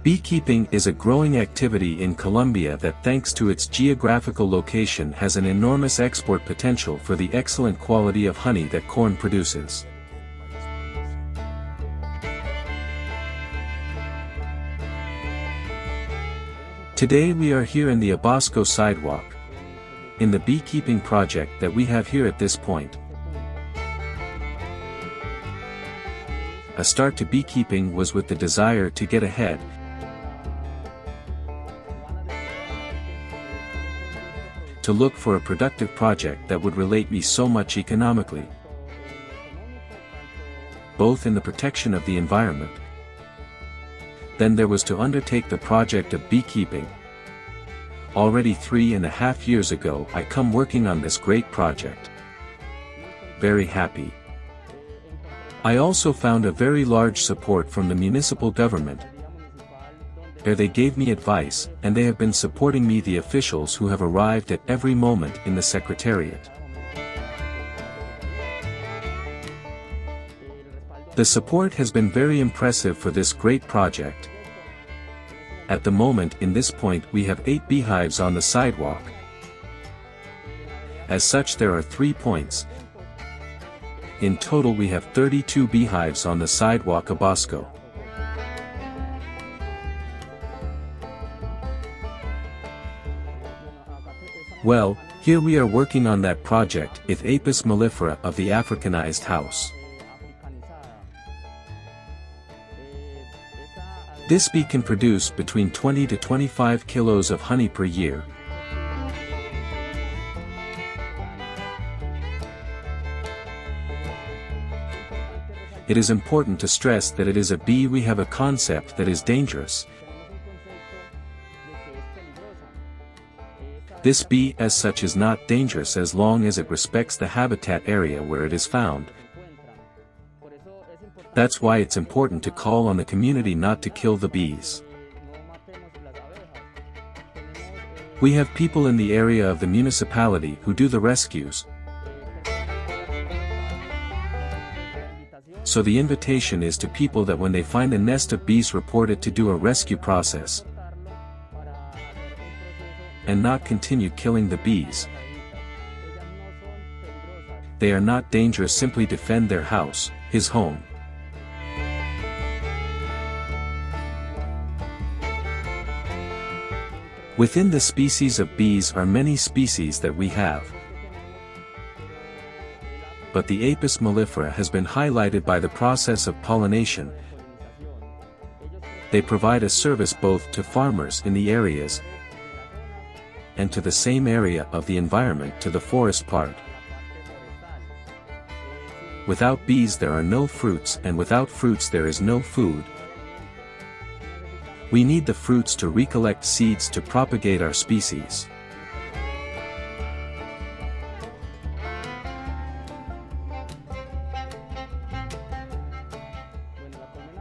Beekeeping is a growing activity in Colombia that, thanks to its geographical location, has an enormous export potential for the excellent quality of honey that corn produces. Today we are here in the Abasco sidewalk, in the beekeeping project that we have here at this point. A start to beekeeping was with the desire to get ahead, to look for a productive project that would relate me so much economically, both in the protection of the environment. Then there was to undertake the project of beekeeping. Already 3.5 years ago I come working on this great project. Very happy. I also found a very large support from the municipal government. There they gave me advice, and they have been supporting me, the officials who have arrived at every moment in the secretariat. The support has been very impressive for this great project. At the moment, in this point, we have 8 beehives on the sidewalk. As such, there are 3 points. In total we have 32 beehives on the sidewalk Abasco. Well, here we are working on that project, with Apis mellifera of the Africanized house. This bee can produce between 20 to 25 kilos of honey per year. It is important to stress that it is a bee. We have a concept that is dangerous. This bee as such is not dangerous as long as it respects the habitat area where it is found. That's why it's important to call on the community not to kill the bees. We have people in the area of the municipality who do the rescues. So the invitation is to people that when they find a nest of bees, report it to do a rescue process and not continue killing the bees. They are not dangerous, simply defend their house, his home. Within the species of bees are many species that we have. But the Apis mellifera has been highlighted by the process of pollination. They provide a service both to farmers in the areas and to the same area of the environment, to the forest part. Without bees there are no fruits, and without fruits there is no food. We need the fruits to recollect seeds to propagate our species.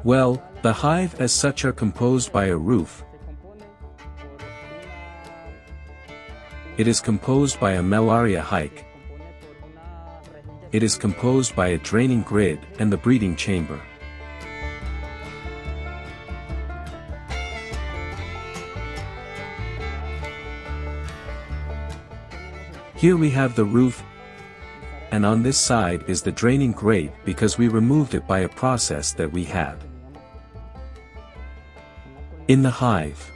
Well, the hive as such are composed by a roof. It is composed by a malaria hike. It is composed by a draining grid and the breeding chamber. Here we have the roof, and on this side is the draining grate, because we removed it by a process that we had in the hive.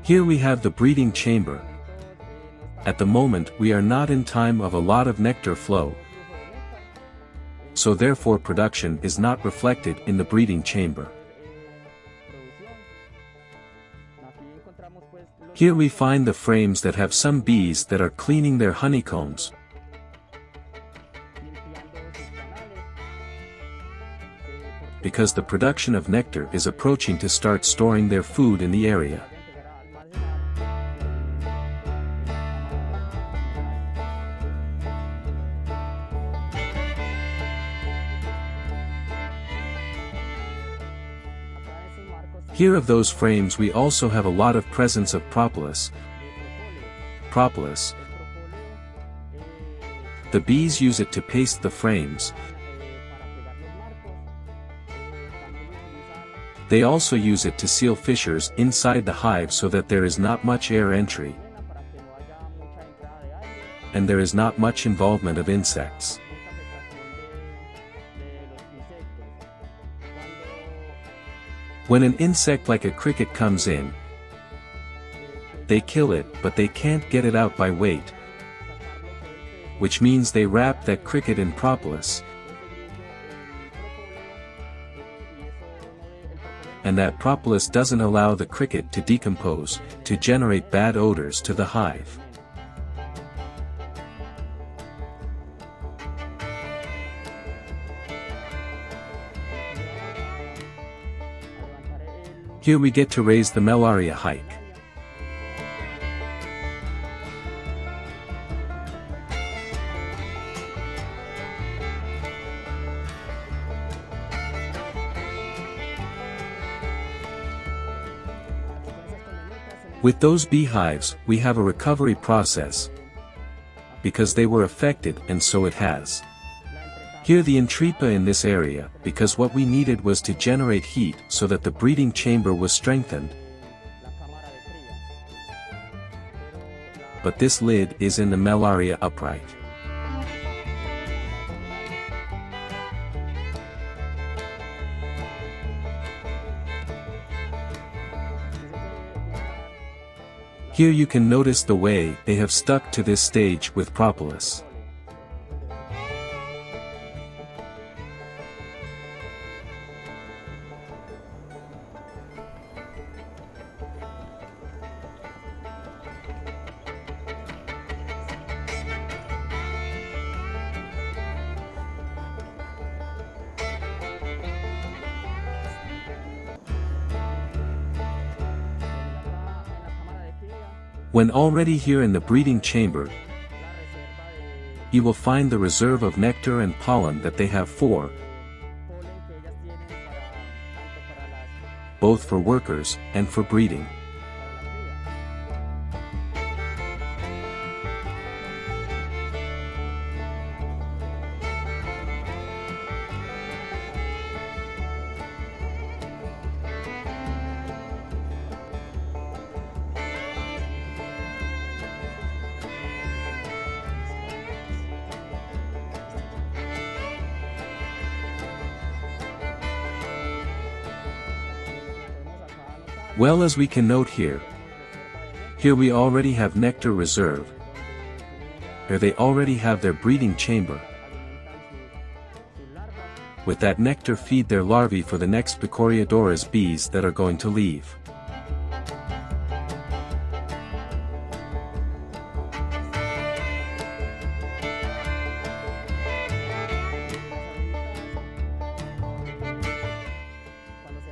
Here we have the breeding chamber. At the moment we are not in time of a lot of nectar flow, so therefore production is not reflected in the breeding chamber. Here we find the frames that have some bees that are cleaning their honeycombs. Because the production of nectar is approaching to start storing their food in the area. Here of those frames we also have a lot of presence of propolis. Propolis. The bees use it to paste the frames. They also use it to seal fissures inside the hive so that there is not much air entry, and there is not much involvement of insects. When an insect like a cricket comes in, they kill it, but they can't get it out by weight, which means they wrap that cricket in propolis, and that propolis doesn't allow the cricket to decompose, to generate bad odors to the hive. Here we get to raise the malaria hike. With those beehives, we have a recovery process, because they were affected, and so it has. Here the entrepreneur in this area, because what we needed was to generate heat so that the breeding chamber was strengthened. But this lid is in the malaria upright. Here you can notice the way they have stuck to this stage with propolis. When already here in the breeding chamber, you will find the reserve of nectar and pollen that they have both for workers and for breeding. Well, as we can note here we already have nectar reserve. Here they already have their breeding chamber. With that nectar feed their larvae for the next Becoreodoras bees that are going to leave.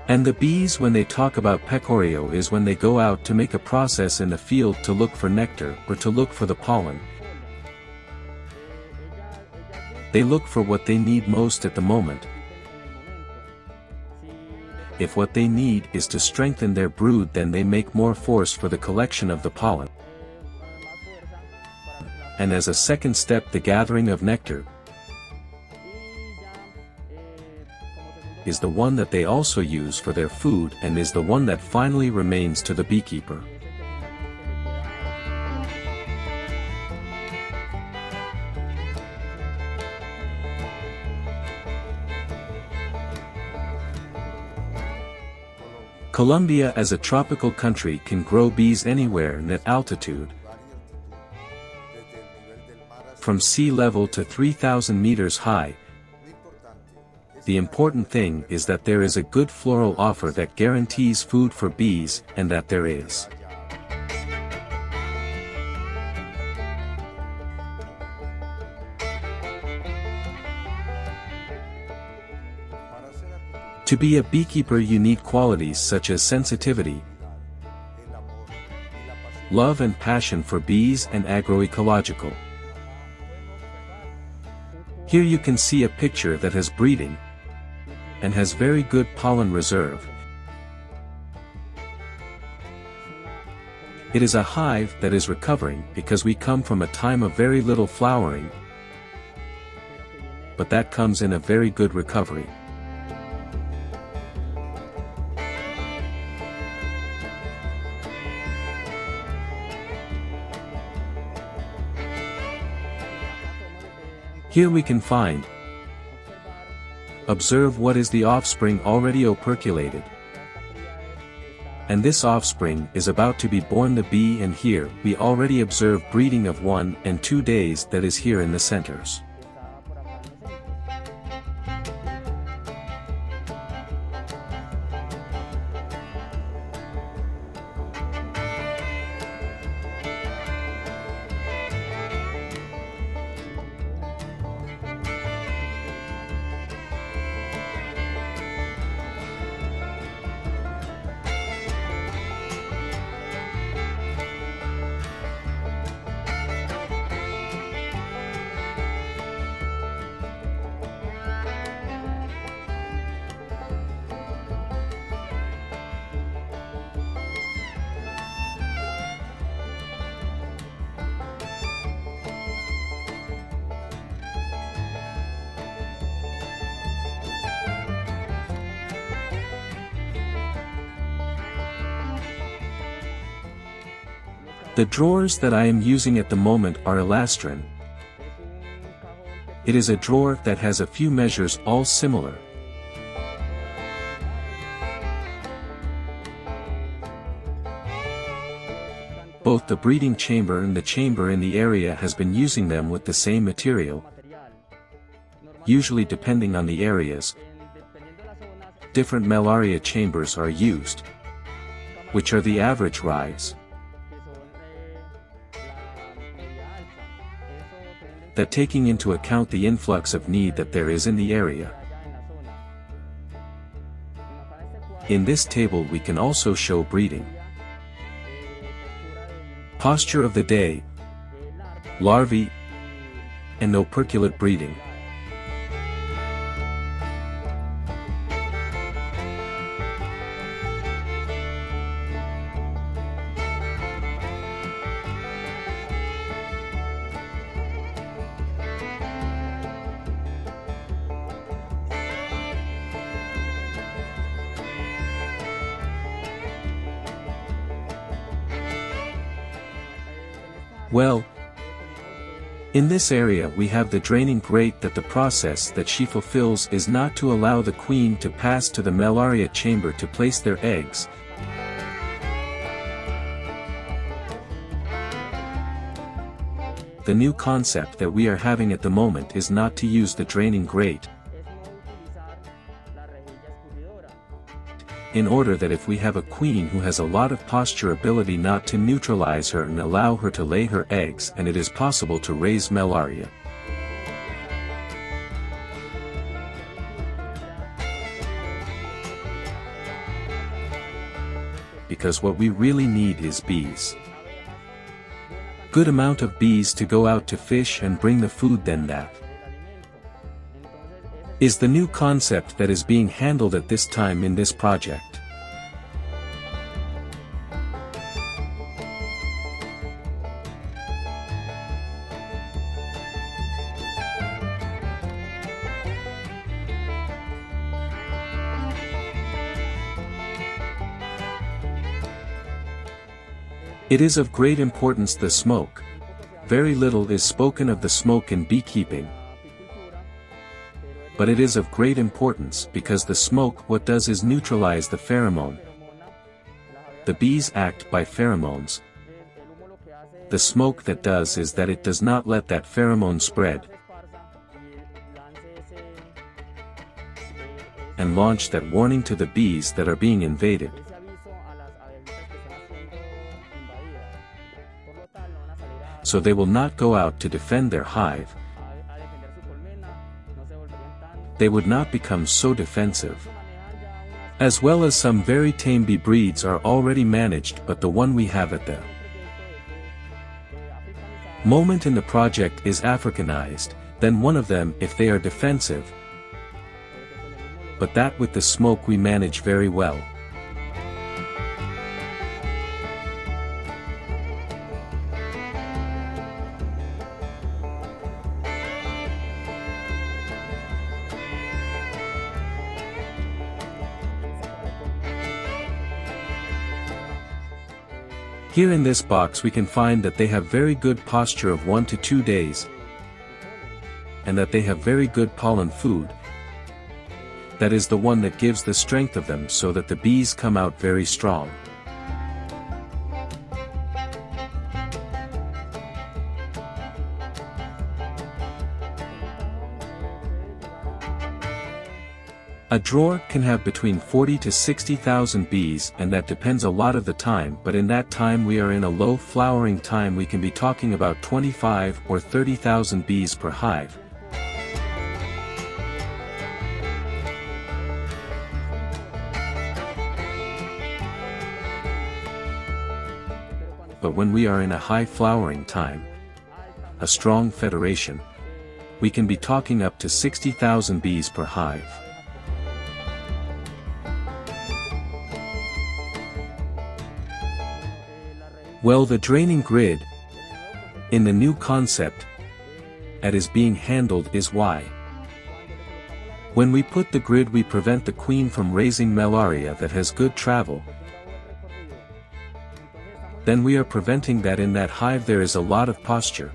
And the bees, when they talk about pecoreo, is when they go out to make a process in the field to look for nectar or to look for the pollen. They look for what they need most at the moment. If what they need is to strengthen their brood, then they make more force for the collection of the pollen. And as a second step, the gathering of nectar is the one that they also use for their food, and is the one that finally remains to the beekeeper. Colombia, as a tropical country, can grow bees anywhere in that altitude, from sea level to 3,000 meters high. The important thing is that there is a good floral offer that guarantees food for bees, and that there is. To be a beekeeper, you need qualities such as sensitivity, love and passion for bees, and agroecological. Here you can see a picture that has breeding and has very good pollen reserve. It is a hive that is recovering because we come from a time of very little flowering, but that comes in a very good recovery. Here we can find, observe what is the offspring already operculated. And this offspring is about to be born the bee, and here we already observe breeding of 1 and 2 days that is here in the centers. The drawers that I am using at the moment are elastrin. It is a drawer that has a few measures all similar. Both the breeding chamber and the chamber in the area has been using them with the same material. Usually, depending on the areas, different malaria chambers are used, which are the average rise. That taking into account the influx of need that there is in the area. In this table we can also show breeding. Posture of the day, larvae, and operculate breeding. Well, in this area we have the draining grate, that the process that she fulfills is not to allow the queen to pass to the malaria chamber to place their eggs. The new concept that we are having at the moment is not to use the draining grate, in order that if we have a queen who has a lot of posture ability, not to neutralize her and allow her to lay her eggs, and it is possible to raise malaria. Because what we really need is bees. Good amount of bees to go out to fish and bring the food, then that is the new concept that is being handled at this time in this project. It is of great importance, the smoke. Very little is spoken of the smoke in beekeeping, but it is of great importance because the smoke, what does is neutralize the pheromone. The bees act by pheromones. The smoke that does is that it does not let that pheromone spread and launch that warning to the bees that are being invaded. So they will not go out to defend their hive. They would not become so defensive. As well as some very tame bee breeds are already managed, but the one we have at the moment in the project is Africanized, then one of them if they are defensive. But that with the smoke we manage very well. Here in this box we can find that they have very good posture of 1 to 2 days, and that they have very good pollen food. That is the one that gives the strength of them so that the bees come out very strong. A drawer can have between 40 to 60,000 bees, and that depends a lot of the time, but in that time we are in a low flowering time, we can be talking about 25 or 30,000 bees per hive. But when we are in a high flowering time, a strong federation, we can be talking up to 60,000 bees per hive. Well, the draining grid, in the new concept, that is being handled is why. When we put the grid we prevent the queen from raising malaria that has good travel. Then we are preventing that in that hive there is a lot of posture.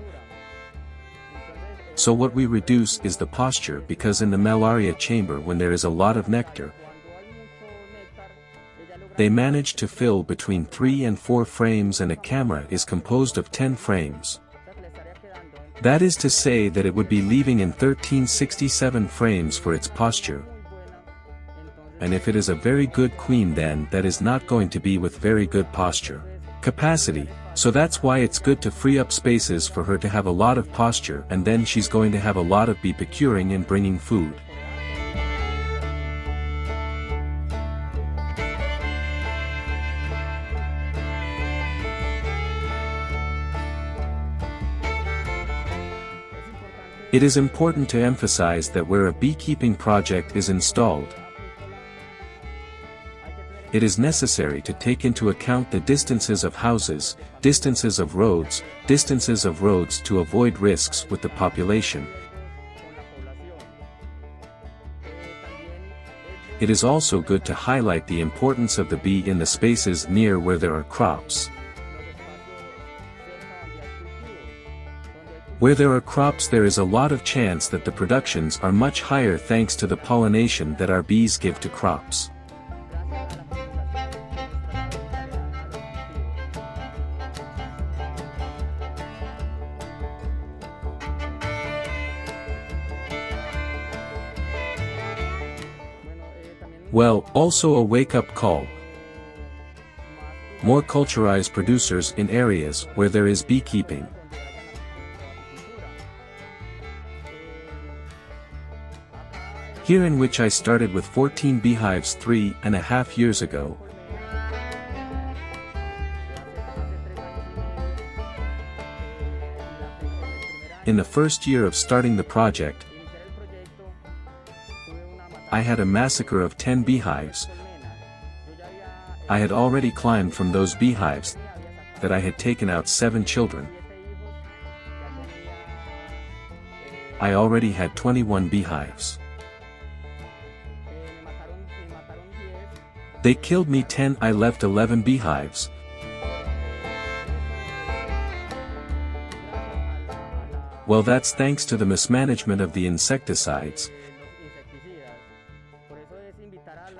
So what we reduce is the posture, because in the malaria chamber when there is a lot of nectar, they manage to fill between 3 and 4 frames, and a camera is composed of 10 frames. That is to say that it would be leaving in 1367 frames for its posture. And if it is a very good queen, then that is not going to be with very good posture capacity, so that's why it's good to free up spaces for her to have a lot of posture, and then she's going to have a lot of bee procuring and bringing food. It is important to emphasize that where a beekeeping project is installed, it is necessary to take into account the distances of houses, distances of roads to avoid risks with the population. It is also good to highlight the importance of the bee in the spaces near where there are crops. Where there are crops there is a lot of chance that the productions are much higher thanks to the pollination that our bees give to crops. Well, also a wake-up call. More culturized producers in areas where there is beekeeping. Here in which I started with 14 beehives 3.5 years ago. In the first year of starting the project, I had a massacre of 10 beehives. I had already climbed from those beehives that I had taken out 7 children. I already had 21 beehives. They killed me 10, I left 11 beehives. Well, that's thanks to the mismanagement of the insecticides.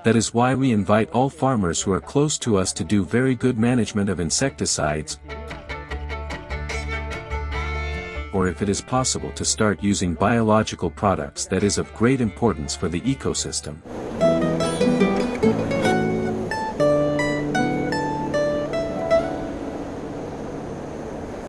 That is why we invite all farmers who are close to us to do very good management of insecticides, or if it is possible to start using biological products, that is of great importance for the ecosystem.